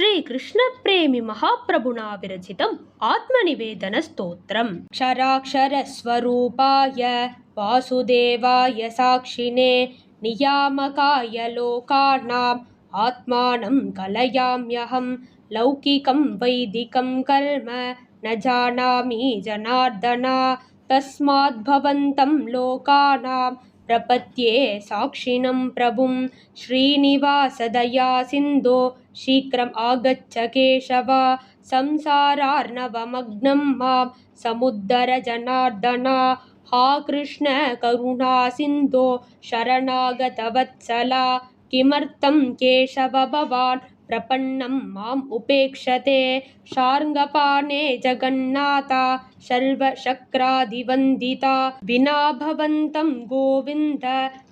श्रीकृष्णप्रेमि महाप्रभुना विरचितम् आत्मनिवेदनस्तोत्रम्। क्षराक्षरस्वरूपाय वासुदेवाय साक्षिणे नियामकाय लोकानाम् आत्मानं कलयाम्यहं लौकिकं वैदिकं कर्म न जानामि जनार्दन तस्माद्भवन्तं लोकानां प्रपद्ये साक्षिणं प्रभुं श्रीनिवास दया सिन्धो शीघ्रम् आगच्छ केशव संसारार्णवमग्नं मां समुद्धर जनार्दन हा कृष्ण करुणा सिन्धो शरणागत वत्सला किमर्थं केशव भवान् प्रपन्नं माम् उपेक्षते शार्ङ्गपाणे जगन्नाथा सर्वशक्रादिवन्दिता विना भवन्तं गोविन्द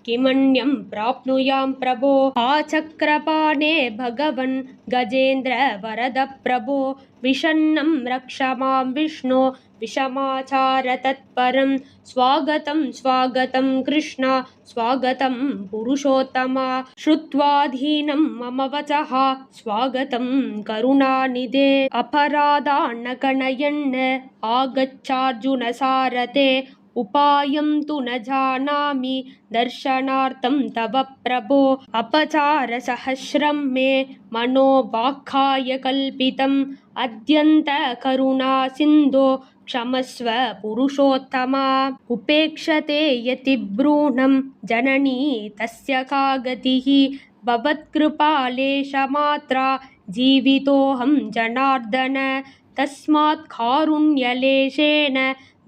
किमन्यं प्राप्नुयां प्रभो आचक्रपाणे भगवन् गजेन्द्र वरद प्रभो विषन्नं रक्ष मां विष्णो विषमाचार तत्परं स्वागतं स्वागतं कृष्ण स्वागतं पुरुषोत्तमा श्रुत्वाधीनं मम वचः स्वागतं करुणानिधे अपराधान् गणयन् आगच्छार्जुन सारथे उपायं तु न जानामि दर्शनार्थं तव प्रभो अपचारसहस्रं मे मनोवाक्काय कल्पितम् अद्यन्त करुणा सिन्धो क्षमस्व पुरुषोत्तमा उपेक्षते यति भ्रूणं जननी तस्य का गतिः भवत्कृपालेशमात्रा जीवितोऽहं जनार्दन तस्मात् कारुण्यलेशेन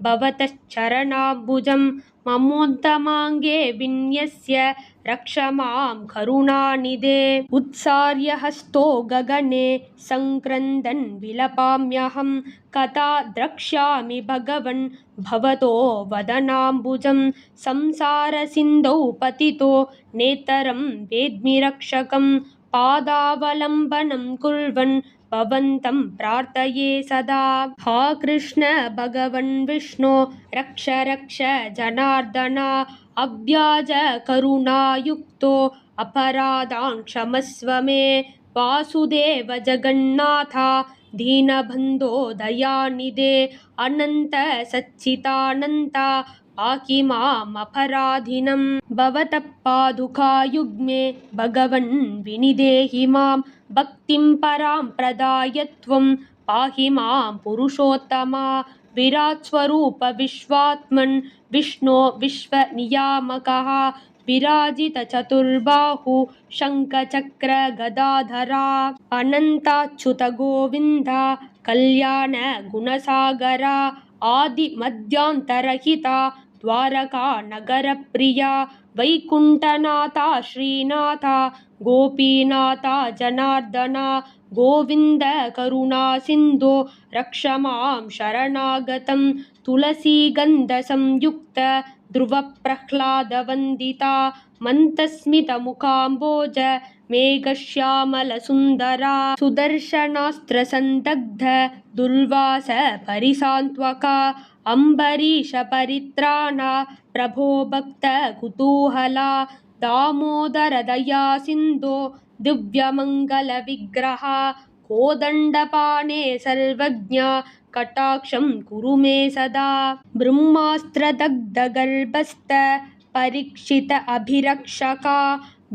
भवतश्चरणाम्बुजं ममोत्तमाङ्गे विन्यस्य रक्ष मां करुणानिधे उत्सार्य हस्तो गगने सङ्क्रन्दन् विलपाम्यहं कदा द्रक्ष्यामि भगवन् भवतो वदनाम्बुजं संसारसिन्धौ पतितो नेतरं वेद्मि रक्षकं पादावलम्बनं कुर्वन् भवन्तं प्रार्थये सदा हा कृष्ण भगवन् विष्णो रक्ष रक्ष जनार्दन अव्याज करुणायुक्तो अपराधान् क्षमस्व मे वासुदेव जगन्नाथ दीनबन्धो दयानिधे अनन्त सच्चिदानन्द पाहि माम् अपराधिनं भवतः पादुकायुग्मे भगवन् विनिदेहि मां भक्तिं परां प्रदाय त्वं पाहि मां पुरुषोत्तमा विराट् स्वरूप विश्वात्मन् विष्णो विश्वनियामकः विराजित चतुर्बाहु शङ्खचक्र गदाधरा अनन्ताच्युत गोविन्द कल्याण गुणसागरा आदिमध्यान्तरहिता द्वारका नगरप्रिया वैकुण्ठनाथा श्रीनाथा गोपीनाथा जनार्दना गोविन्द करुणा सिन्धो रक्ष मां शरणागतं तुलसीगन्धसंयुक्त ध्रुवप्रह्लादवन्दिता मन्तस्मितमुखाम्बोज मेघश्यामलसुन्दरा सुदर्शनास्त्रसन्दग्ध दुर्वास परिसान्त्वका अम्बरीशपरित्राणा प्रभो भक्त कुतूहला दामोदर दया सिन्धो दिव्यमङ्गलविग्रहा कोदण्डपाणे सर्वज्ञ कटाक्षं कुरु मे सदा ब्रह्मास्त्रदग्धगर्भस्थ परीक्षित अभिरक्षका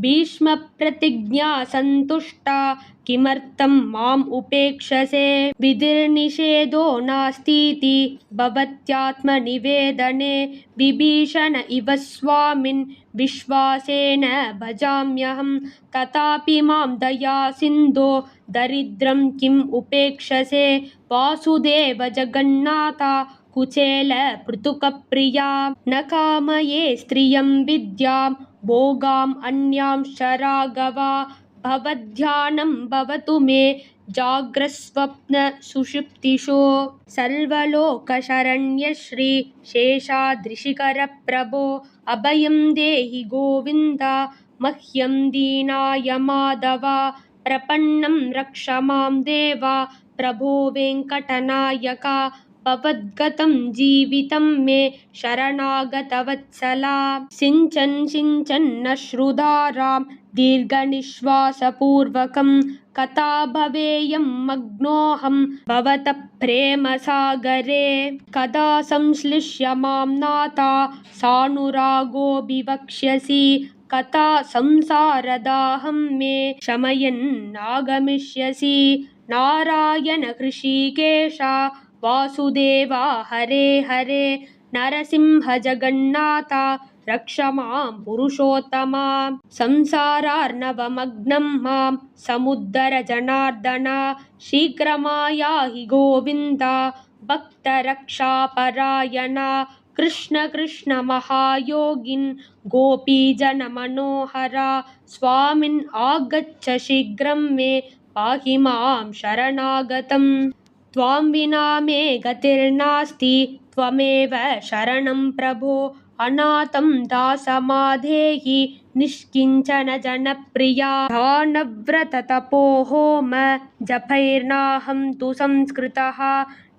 भीष्मप्रतिज्ञा सन्तुष्टा किमर्थं माम् उपेक्षसे विधिर्निषेधो नास्तीति भवत्यात्मनिवेदने विभीषण इव स्वामिन् विश्वासेन भजाम्यहं तथापि मां दया सिन्धो दरिद्रं किम् उपेक्षसे वासुदेव जगन्नाथ कुचेल पृथुकप्रिया न कामये स्त्रियं विद्यां भोगाम् अन्यांश्च राघव भवद्ध्यानं भवतु मे जाग्रत्स्वप्न सुषुप्तिषु सर्वलोकशरण्य श्री शेषाद्रिशिखर प्रभो अभयं देहि गोविन्द मह्यं दीनाय माधव प्रपन्नं रक्ष मां देव प्रभो वेङ्कटनायका भवद्गतं जीवितं मे शरणागतवत्सला सिञ्चन् सिञ्चन्नश्रुधारां दीर्घनिश्वासपूर्वकं कथा भवेयं मग्नोऽहं भवतः प्रेमसागरे कदा संश्लिष्य मां नाथा सानुरागो विवक्ष्यसि कथा संसारदाहं मे शमयन्नागमिष्यसि नारायण हृषीकेश वासुदेवा हरे हरे नरसिंह जगन्नाथ रक्ष मां पुरुषोत्तमा संसारार्णवमग्नं मां समुद्धर जनार्दन शीघ्रमायाहि गोविन्द भक्तरक्षापरायण कृष्ण कृष्ण महायोगिन् गोपीजनमनोहर स्वामिन् आगच्छ शीघ्रं मे पाहि मां शरणागतम् त्वां विना मे गतिर्नास्ति त्वमेव शरणं प्रभो अनाथं दासमाधेहि निष्किञ्चन जनप्रिया ध्यानव्रत तपोहोम जपैर्नाहं तु संस्कृतः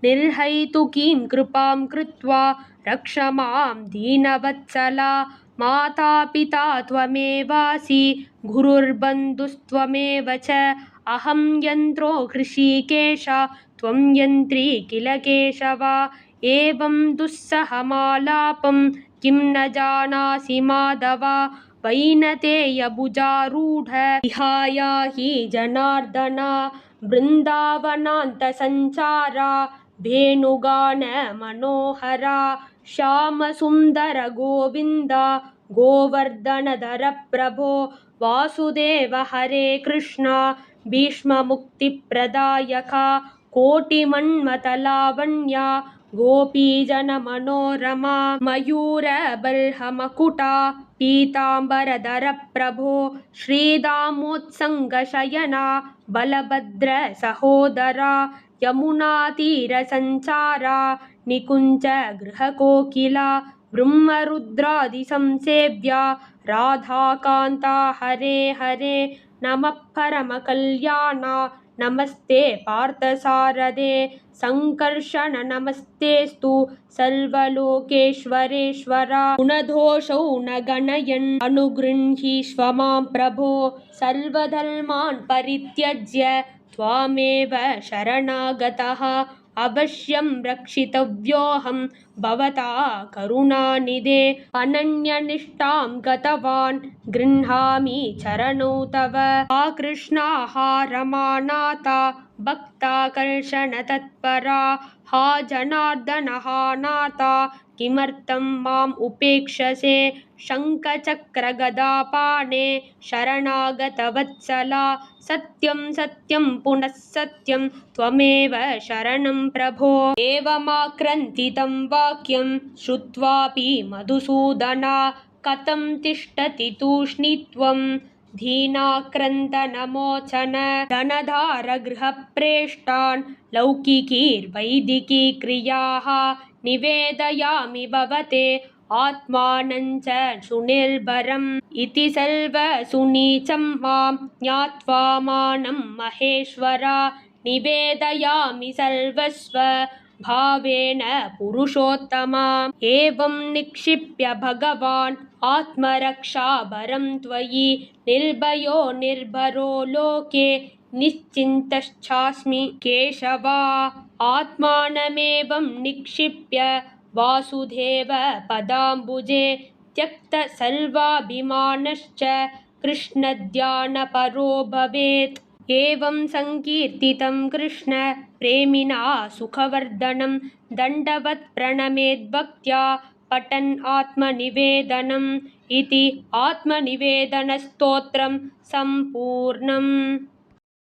निर्हैतुकीं कृपां कृत्वा रक्ष मां दीनवत्सला माता पिता त्वमेवासि गुरुर्बन्धुस्त्वमेव च अहं यन्त्रो हृषीकेश त्वं यन्त्री किल केशव एवं दुस्सहमालापं किं न जानासि माधव वैनतेयभुजारूढ विहाय हि जनार्दन बृन्दावनान्तसञ्चारा वेणुगान मनोहरा श्यामसुन्दर गोविन्द गोवर्धनधर प्रभो वासुदेव हरे कृष्ण भीष्ममुक्तिप्रदायक कोटिमन्मथलावण्य गोपीजनमनोरमा मयूरबर्हमकुटा पीताम्बरधर प्रभो श्रीदामोत्सङ्गशयना बलभद्र सहोदरा यमुनातीरसञ्चारा निकुञ्ज गृहकोकिला ब्रह्मरुद्रादिसंसेव्या राधाकान्ता हरे हरे नमः परमकल्याण नमस्ते पार्थसारथे संकर्षण नमस्तेस्तु सर्वलोकेश्वरेश्वर गुणदोषौ न गणयन् अनुगृह्णीष्व मां प्रभो सर्वधर्मान् परित्यज्य त्वामेव शरणागतः अवश्यं रक्षितव्योऽहं भवता करुणानिधे अनन्यनिष्ठां गतवान् गृह्णामि चरणौ तव हा कृष्णा हा रमानाथ भक्ताकर्षण तत्परा हा जनार्दन हा नाथ किमर्थं माम् उपेक्षसे शङ्खचक्रगदापाणे शरणागतवत्सला सत्यं सत्यं पुनः सत्यं त्वमेव शरणं प्रभो एवमाक्रन्तितं वाक्यं श्रुत्वापि मधुसूदना कथं तिष्ठति तूष्णीत्वं दीनाक्रान्तनमोचन धनधार गृहप्रेष्ठान् लौकिकीर्वैदिकीक्रियाः निवेदयामि भवते आत्मानं च सुनिर्भरम् इति सर्वसुनीचं मां ज्ञात्वा मानं महेश्वर निवेदयामि सर्वस्व भावेन पुरुषोत्तमा एवं निक्षिप्य भगवान् आत्मरक्षाभरं त्वयि निर्भयो निर्भरो लोके निश्चिन्तश्चास्मि केशवा आत्मानमेवं निक्षिप्य वासुदेव पदाम्बुजे त्यक्त सर्वाभिमानश्च कृष्णध्यानपरो भवेत् एवं संकीर्तितं कृष्ण प्रेमिणा सुखवर्धनं दण्डवत् प्रणमेद्भक्त्या पठन् आत्मनिवेदनम् इति आत्मनिवेदनस्तोत्रं सम्पूर्णम्।